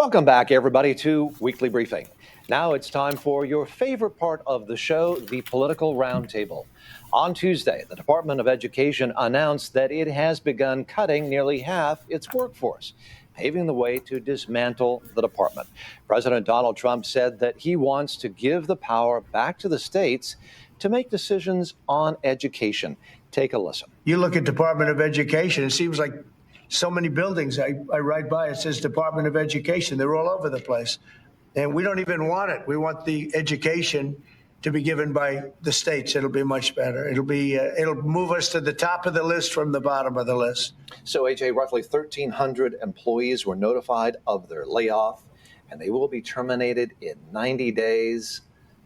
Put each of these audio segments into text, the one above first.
Welcome back, everybody, to Weekly Briefing. Now it's time for your favorite part of the show, the Political Roundtable. On Tuesday, the Department of Education announced that it has begun cutting nearly half its workforce, paving the way to dismantle the department. President Donald Trump said that he wants to give the power back to the states to make decisions on education. Take a listen. You look at Department of Education, it seems like so many buildings I ride by, it says Department of Education. They're all over the place. And we don't even want it. We want the education to be given by the states. It'll be much better. It'll move us to the top of the list from the bottom of the list. So, AJ, roughly 1,300 employees were notified of their layoff, and they will be terminated in 90 days,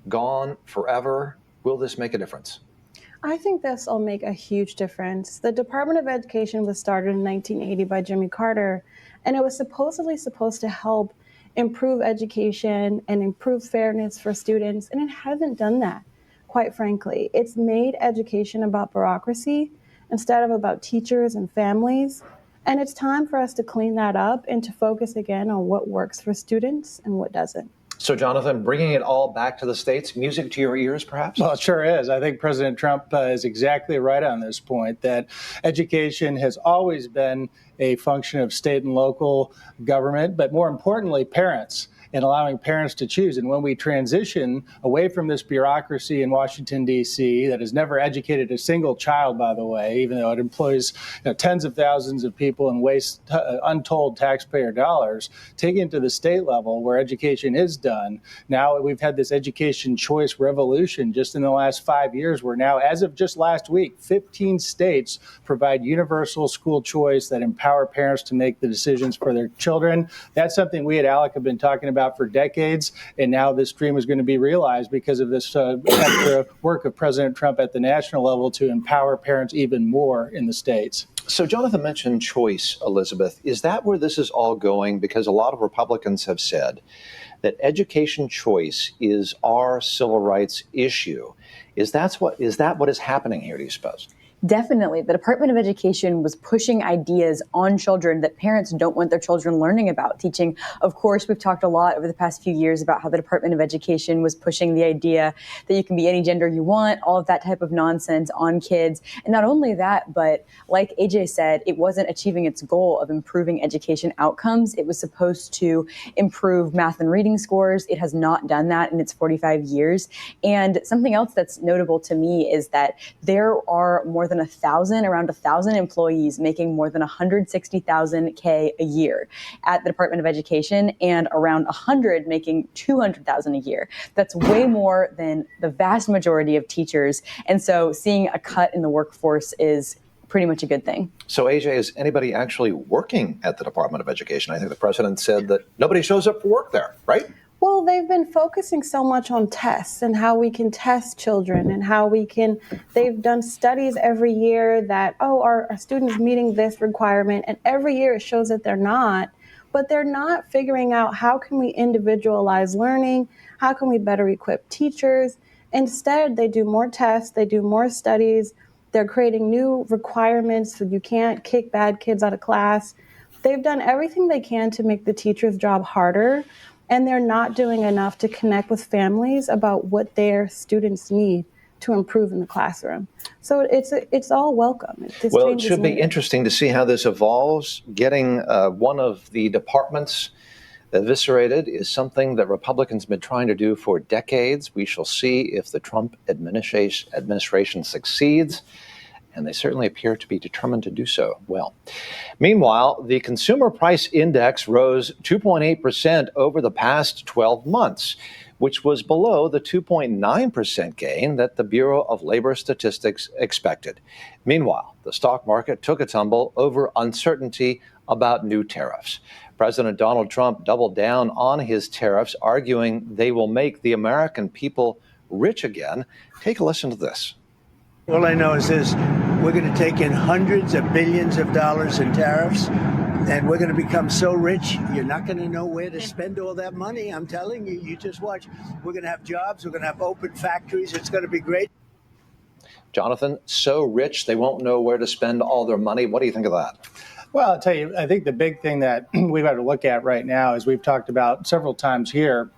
gone forever. Will this make a difference? I think this will make a huge difference. The Department of Education was started in 1980 by Jimmy Carter, and it was supposedly supposed to help improve education and improve fairness for students, and it hasn't done that, quite frankly. It's made education about bureaucracy instead of about teachers and families, and it's time for us to clean that up and to focus again on what works for students and what doesn't. So, Jonathan, bringing it all back to the states, music to your ears, perhaps? Well, it sure is. I think President Trump is exactly right on this point, that education has always been a function of state and local government, but more importantly, parents, and allowing parents to choose. And when we transition away from this bureaucracy in Washington, D.C., that has never educated a single child, by the way, even though it employs tens of thousands of people and wastes untold taxpayer dollars, taking it to the state level where education is done. Now we've had this education choice revolution just in the last 5 years, where now, as of just last week, 15 states provide universal school choice that empower parents to make the decisions for their children. That's something we at ALEC have been talking about for decades, and now this dream is going to be realized because of this extra work of President Trump at the national level to empower parents even more in the states. So Jonathan mentioned choice, Elizabeth. Is that where this is all going? Because a lot of Republicans have said that education choice is our civil rights issue. Is that what is happening here, do you suppose? Definitely. The Department of Education was pushing ideas on children that parents don't want their children learning about. Teaching, of course, we've talked a lot over the past few years about how the Department of Education was pushing the idea that you can be any gender you want, all of that type of nonsense on kids. And not only that, but like AJ said, it wasn't achieving its goal of improving education outcomes. It was supposed to improve math and reading scores. It has not done that in its 45 years. And something else that's notable to me is that there are more than around 1,000 employees making more than $160,000 a year at the Department of Education, and around 100 making $200,000 a year. That's way more than the vast majority of teachers. And so seeing a cut in the workforce is pretty much a good thing. So, AJ, is anybody actually working at the Department of Education? I think the president said that nobody shows up for work there, right? Well, they've been focusing so much on tests and how we can test children and how they've done studies every year that, are students meeting this requirement? And every year it shows that they're not, but they're not figuring out how can we individualize learning? How can we better equip teachers? Instead, they do more tests, they do more studies, they're creating new requirements so you can't kick bad kids out of class. They've done everything they can to make the teacher's job harder, and they're not doing enough to connect with families about what their students need to improve in the classroom. So it's all welcome. Well, it should be interesting to see how this evolves. Getting one of the departments eviscerated is something that Republicans have been trying to do for decades. We shall see if the Trump administration succeeds, and they certainly appear to be determined to do so well. Meanwhile, the Consumer Price Index rose 2.8% over the past 12 months, which was below the 2.9% gain that the Bureau of Labor Statistics expected. Meanwhile, the stock market took a tumble over uncertainty about new tariffs. President Donald Trump doubled down on his tariffs, arguing they will make the American people rich again. Take a listen to this. All I know is this: we're going to take in hundreds of billions of dollars in tariffs, and we're going to become so rich, you're not going to know where to spend all that money. I'm telling you, you just watch. We're going to have jobs. We're going to have open factories. It's going to be great. Jonathan, so rich they won't know where to spend all their money. What do you think of that? Well, I'll tell you, I think the big thing that we've got to look at right now, as we've talked about several times here,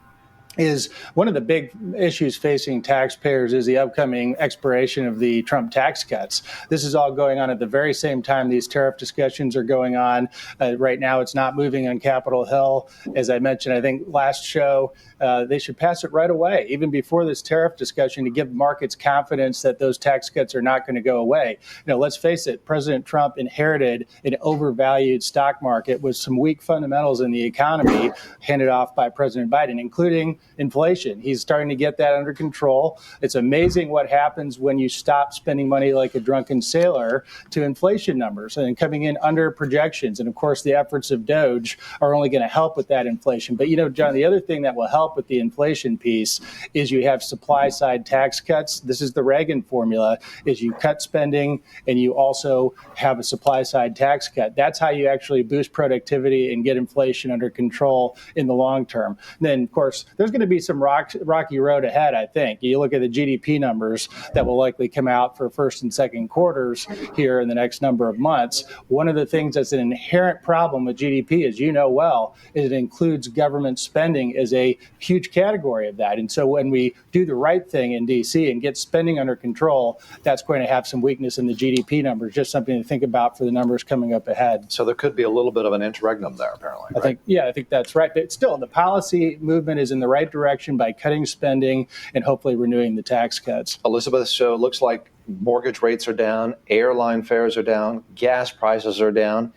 is one of the big issues facing taxpayers is the upcoming expiration of the Trump tax cuts. This is all going on at the very same time these tariff discussions are going on. Right now, it's not moving on Capitol Hill. As I mentioned, I think last show, they should pass it right away, even before this tariff discussion, to give markets confidence that those tax cuts are not going to go away. Let's face it, President Trump inherited an overvalued stock market with some weak fundamentals in the economy handed off by President Biden, including inflation. He's starting to get that under control. It's amazing what happens when you stop spending money like a drunken sailor to inflation numbers and coming in under projections. And of course, the efforts of DOGE are only going to help with that inflation. But John, the other thing that will help with the inflation piece is you have supply side tax cuts. This is the Reagan formula, is you cut spending and you also have a supply side tax cut. That's how you actually boost productivity and get inflation under control in the long term. And then, of course, there's going to be some rocky road ahead, I think. You look at the GDP numbers that will likely come out for first and second quarters here in the next number of months. One of the things that's an inherent problem with GDP, as you know well, is it includes government spending as a huge category of that. And so when we do the right thing in D.C. and get spending under control, that's going to have some weakness in the GDP numbers, just something to think about for the numbers coming up ahead. So there could be a little bit of an interregnum there, apparently. Right? I think that's right. But still, the policy movement is in the right direction by cutting spending and hopefully renewing the tax cuts. Elizabeth, so it looks like mortgage rates are down, airline fares are down, gas prices are down.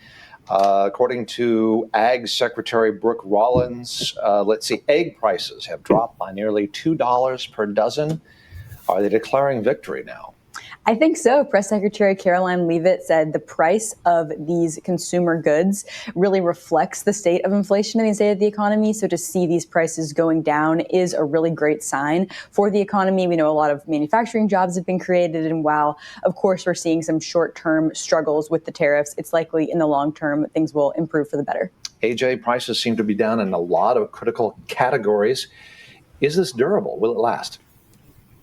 According to Ag Secretary Brooke Rollins, egg prices have dropped by nearly $2 per dozen. Are they declaring victory now? I think so. Press Secretary Caroline Leavitt said the price of these consumer goods really reflects the state of inflation and the state of the economy. So to see these prices going down is a really great sign for the economy. We know a lot of manufacturing jobs have been created. And while, of course, we're seeing some short-term struggles with the tariffs, it's likely in the long term things will improve for the better. AJ, prices seem to be down in a lot of critical categories. Is this durable? Will it last?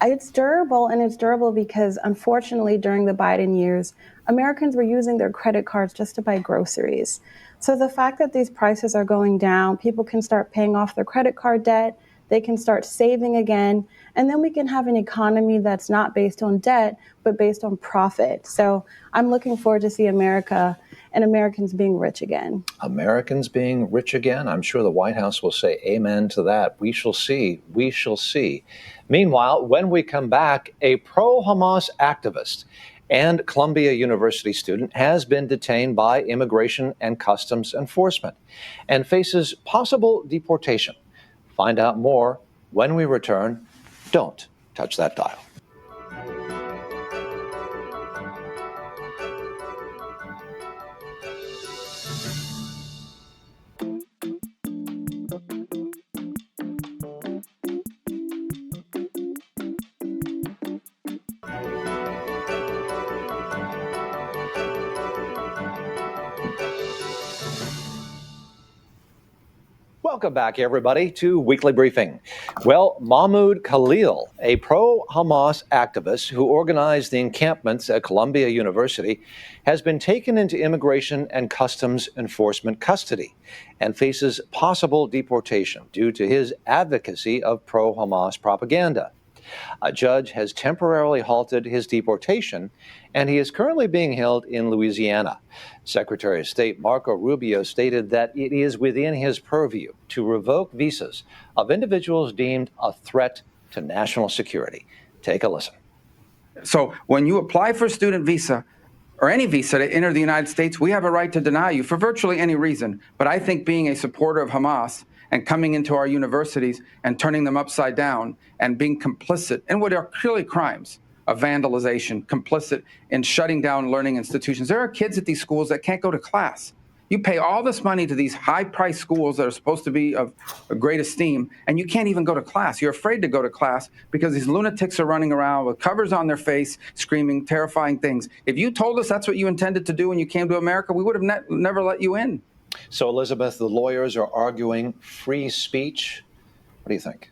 It's durable, and it's durable because, unfortunately, during the Biden years, Americans were using their credit cards just to buy groceries. So the fact that these prices are going down, people can start paying off their credit card debt, they can start saving again, and then we can have an economy that's not based on debt, but based on profit. So I'm looking forward to see America and Americans being rich again. Americans being rich again? I'm sure the White House will say amen to that. We shall see. We shall see. Meanwhile, when we come back, a pro-Hamas activist and Columbia University student has been detained by Immigration and Customs Enforcement and faces possible deportation. Find out more when we return. Don't touch that dial. Welcome back, everybody, to Weekly Briefing. Well, Mahmoud Khalil, a pro-Hamas activist who organized the encampments at Columbia University, has been taken into Immigration and Customs Enforcement custody and faces possible deportation due to his advocacy of pro-Hamas propaganda. A judge has temporarily halted his deportation, and he is currently being held in Louisiana. Secretary of State Marco Rubio stated that it is within his purview to revoke visas of individuals deemed a threat to national security. Take a listen. So when you apply for a student visa or any visa to enter the United States, we have a right to deny you for virtually any reason. But I think being a supporter of Hamas and coming into our universities and turning them upside down and being complicit in what are clearly crimes of vandalization, complicit in shutting down learning institutions. There are kids at these schools that can't go to class. You pay all this money to these high-priced schools that are supposed to be of great esteem, and you can't even go to class. You're afraid to go to class because these lunatics are running around with covers on their face, screaming terrifying things. If you told us that's what you intended to do when you came to America, we would have never let you in. So, Elizabeth, the lawyers are arguing free speech. What do you think?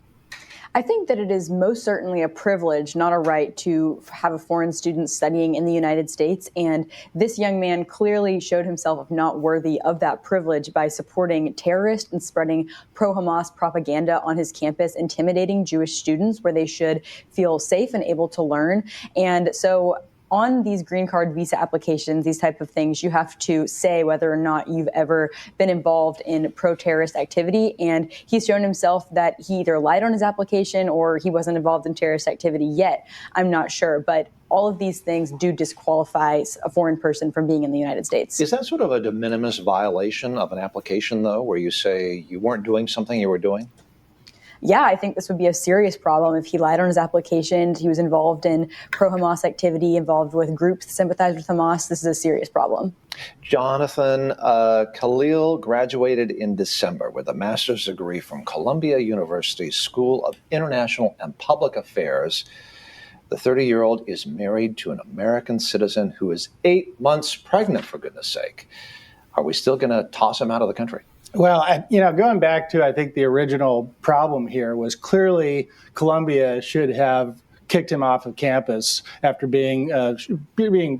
I think that it is most certainly a privilege, not a right, to have a foreign student studying in the United States. And this young man clearly showed himself not worthy of that privilege by supporting terrorists and spreading pro-Hamas propaganda on his campus, intimidating Jewish students where they should feel safe and able to learn. And so on these green card visa applications, these type of things, you have to say whether or not you've ever been involved in pro-terrorist activity. And he's shown himself that he either lied on his application or he wasn't involved in terrorist activity yet. I'm not sure. But all of these things do disqualify a foreign person from being in the United States. Is that sort of a de minimis violation of an application, though, where you say you weren't doing something you were doing? Yeah, I think this would be a serious problem if he lied on his application. He was involved in pro-Hamas activity, involved with groups that sympathize with Hamas. This is a serious problem. Jonathan, Khalil graduated in December with a master's degree from Columbia University's School of International and Public Affairs. The 30-year-old is married to an American citizen who is 8 months pregnant, for goodness sake. Are we still going to toss him out of the country? Well, going back to, I think the original problem here was clearly Columbia should have kicked him off of campus after being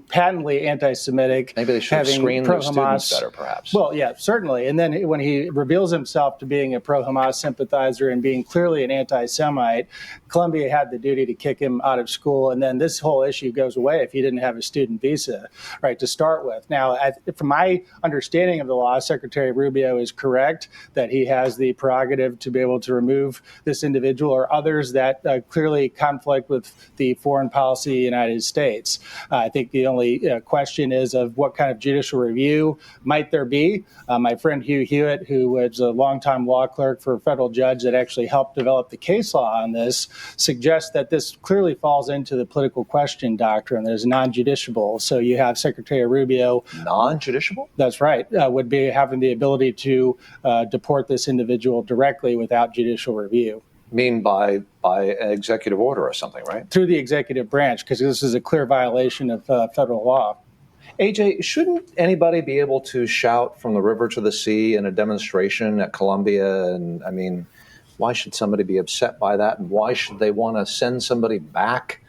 patently anti-Semitic. Maybe they should have screened their students better, perhaps. Well, yeah, certainly. And then when he reveals himself to being a pro-Hamas sympathizer and being clearly an anti-Semite, Columbia had the duty to kick him out of school. And then this whole issue goes away if he didn't have a student visa, right, to start with. Now, from my understanding of the law, Secretary Rubio is correct that he has the prerogative to be able to remove this individual or others that clearly conflict with the foreign policy of the United States. I think the only question is of what kind of judicial review might there be. My friend Hugh Hewitt, who was a longtime law clerk for a federal judge that actually helped develop the case law on this, suggests that this clearly falls into the political question doctrine. There's non-judiciable. So you have Secretary Rubio. Non-judiciable? That's right. Would be having the ability to deport this individual directly without judicial review. Mean by executive order or something, right? Through the executive branch, because this is a clear violation of federal law. AJ, shouldn't anybody be able to shout from the river to the sea in a demonstration at Columbia? And I mean, why should somebody be upset by that? And why should they want to send somebody back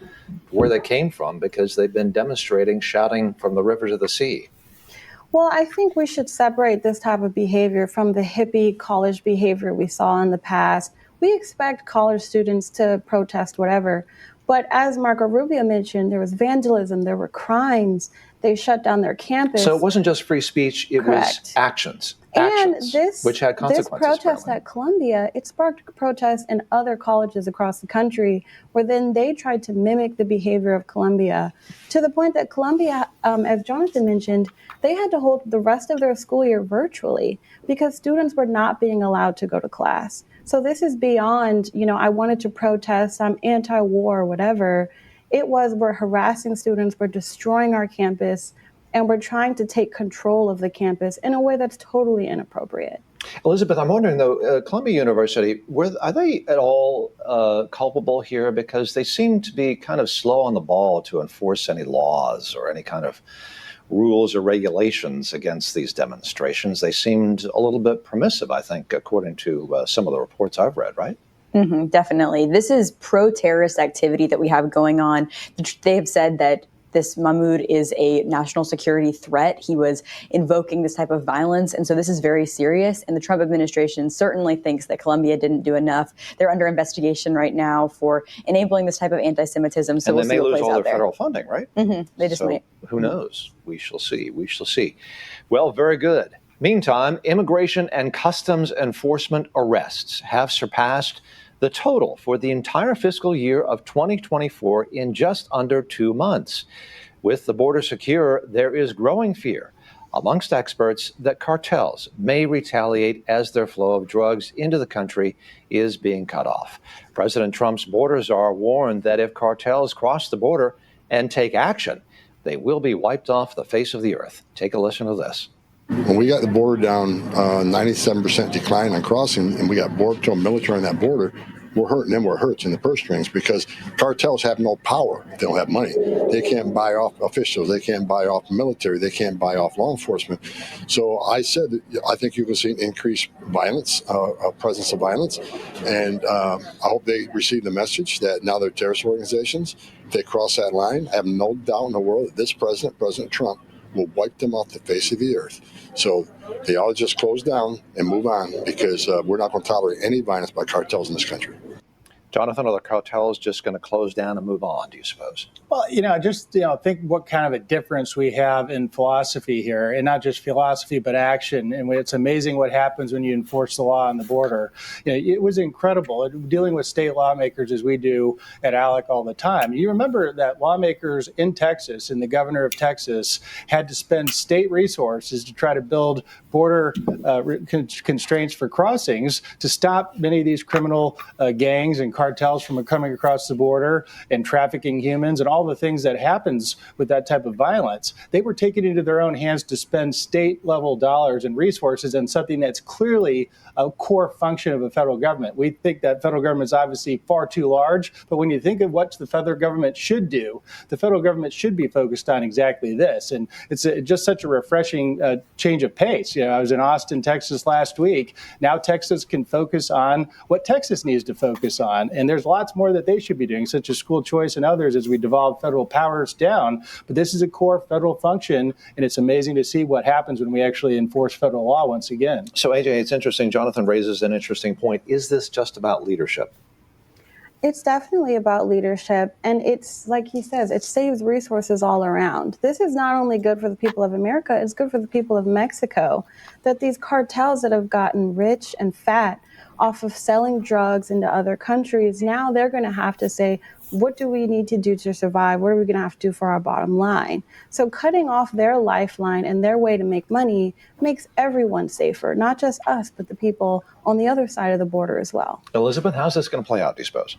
where they came from because they've been demonstrating, shouting from the river to the sea? Well, I think we should separate this type of behavior from the hippie college behavior we saw in the past. We expect college students to protest whatever. But as Marco Rubio mentioned, there was vandalism, there were crimes. They shut down their campus. So it wasn't just free speech, it was actions, which had consequences. This protest at Columbia, it sparked protests in other colleges across the country, where then they tried to mimic the behavior of Columbia, to the point that Columbia, as Jonathan mentioned, they had to hold the rest of their school year virtually because students were not being allowed to go to class. So this is beyond, I wanted to protest, I'm anti-war, whatever. It was, we're harassing students, we're destroying our campus, and we're trying to take control of the campus in a way that's totally inappropriate. Elizabeth, I'm wondering, though, Columbia University, are they at all culpable here? Because they seem to be kind of slow on the ball to enforce any laws or any kind of rules or regulations against these demonstrations. They seemed a little bit permissive, I think, according to some of the reports I've read, right? Mm-hmm, definitely. This is pro-terrorist activity that we have going on. They have said that this Mahmoud is a national security threat. He was invoking this type of violence. And so this is very serious. And the Trump administration certainly thinks that Columbia didn't do enough. They're under investigation right now for enabling this type of anti-Semitism. So and they may lose all their federal funding, right? Mm-hmm. They just might. Who knows? We shall see. We shall see. Well, very good. Meantime, immigration and customs enforcement arrests have surpassed the total for the entire fiscal year of 2024 in just under 2 months. With the border secure, there is growing fear amongst experts that cartels may retaliate as their flow of drugs into the country is being cut off. President Trump's border czar warned that if cartels cross the border and take action, they will be wiped off the face of the earth. Take a listen to this. When we got the border down 97% decline on crossing, and we got Border Patrol military on that border, we're hurting them where it hurts in the purse strings, because cartels have no power. They don't have money. They can't buy off officials. They can't buy off the military. They can't buy off law enforcement. So I said that I think you will see increased violence, presence of violence, and I hope they receive the message that now they're terrorist organizations. If they cross that line, I have no doubt in the world that this president, President Trump, will wipe them off the face of the earth. So they ought to just close down and move on, because we're not going to tolerate any violence by cartels in this country. Jonathan, are the cartels just going to close down and move on, do you suppose? Well, think what kind of a difference we have in philosophy here, and not just philosophy, but action. And it's amazing what happens when you enforce the law on the border. It was incredible dealing with state lawmakers as we do at ALEC all the time. You remember that lawmakers in Texas and the governor of Texas had to spend state resources to try to build border constraints for crossings to stop many of these criminal gangs and cartels from coming across the border and trafficking humans and all the things that happens with that type of violence. They were taking it into their own hands to spend state level dollars and resources on something that's clearly a core function of a federal government. We think that federal government is obviously far too large, but when you think of what the federal government should do, the federal government should be focused on exactly this. And it's just such a refreshing change of pace. I was in Austin, Texas last week. Now Texas can focus on what Texas needs to focus on. And there's lots more that they should be doing, such as school choice and others, as we devolve federal powers down. But this is a core federal function, and it's amazing to see what happens when we actually enforce federal law once again. So, AJ, it's interesting. Jonathan raises an interesting point. Is this just about leadership? It's definitely about leadership. And it's like he says, it saves resources all around. This is not only good for the people of America, it's good for the people of Mexico, that these cartels that have gotten rich and fat off of selling drugs into other countries, now they're going to have to say, what do we need to do to survive? What are we going to have to do for our bottom line? So cutting off their lifeline and their way to make money makes everyone safer, not just us, but the people on the other side of the border as well. Elizabeth, how's this going to play out, do you suppose?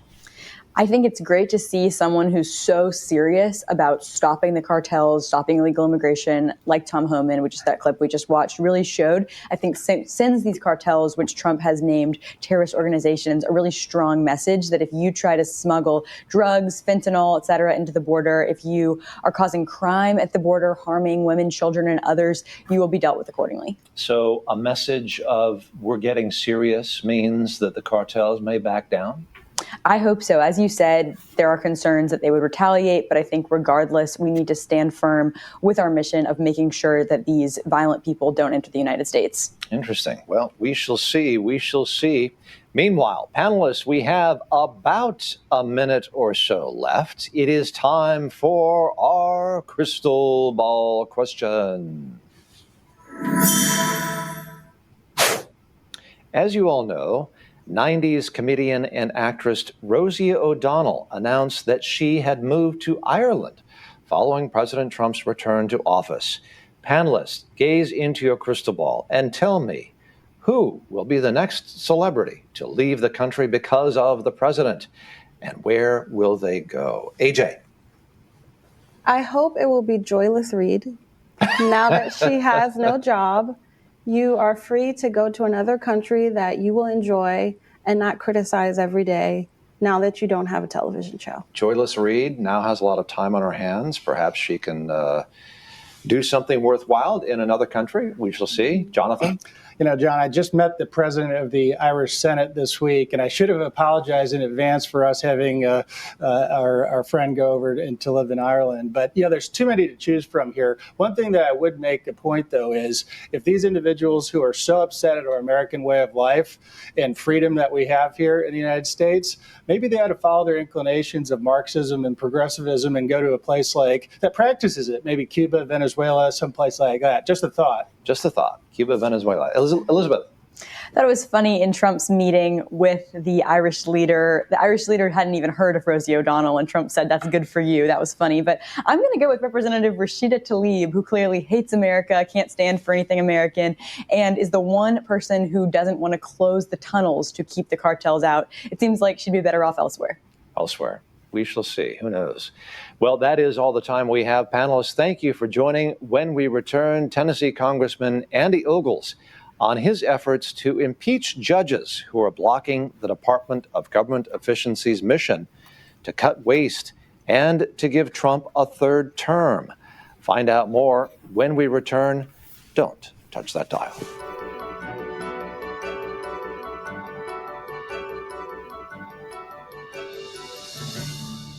I think it's great to see someone who's so serious about stopping the cartels, stopping illegal immigration, like Tom Homan, which is that clip we just watched, really showed, I think, sends these cartels, which Trump has named terrorist organizations, a really strong message that if you try to smuggle drugs, fentanyl, et cetera, into the border, if you are causing crime at the border, harming women, children, and others, you will be dealt with accordingly. So a message of we're getting serious means that the cartels may back down? I hope so. As you said, there are concerns that they would retaliate, but I think regardless, we need to stand firm with our mission of making sure that these violent people don't enter the United States. Interesting. Well, we shall see. We shall see. Meanwhile, panelists, we have about a minute or so left. It is time for our crystal ball question. As you all know, 90s comedian and actress Rosie O'Donnell announced that she had moved to Ireland following President Trump's return to office. Panelists, gaze into your crystal ball and tell me, who will be the next celebrity to leave the country because of the president? And where will they go? AJ. I hope it will be Joyless Reed. Now that she has no job, you are free to go to another country that you will enjoy and not criticize every day now that you don't have a television show. Joyless Reed now has a lot of time on her hands. Perhaps she can do something worthwhile in another country. We shall see. Jonathan? John, I just met the president of the Irish Senate this week, and I should have apologized in advance for us having our friend go over to live in Ireland. But, there's too many to choose from here. One thing that I would make a point, though, is if these individuals who are so upset at our American way of life and freedom that we have here in the United States, maybe they ought to follow their inclinations of Marxism and progressivism and go to a place that practices it, maybe Cuba, Venezuela, someplace like that. Just a thought. Just a thought. Cuba, Venezuela. Elizabeth. I thought it was funny in Trump's meeting with the Irish leader. The Irish leader hadn't even heard of Rosie O'Donnell, and Trump said, "That's good for you." That was funny. But I'm going to go with Representative Rashida Tlaib, who clearly hates America, can't stand for anything American, and is the one person who doesn't want to close the tunnels to keep the cartels out. It seems like she'd be better off elsewhere. Elsewhere. We shall see. Who knows? Well, that is all the time we have. Panelists, thank you for joining. When we return, Tennessee Congressman Andy Ogles on his efforts to impeach judges who are blocking the Department of Government Efficiency's mission to cut waste and to give Trump a third term. Find out more when we return. Don't touch that dial.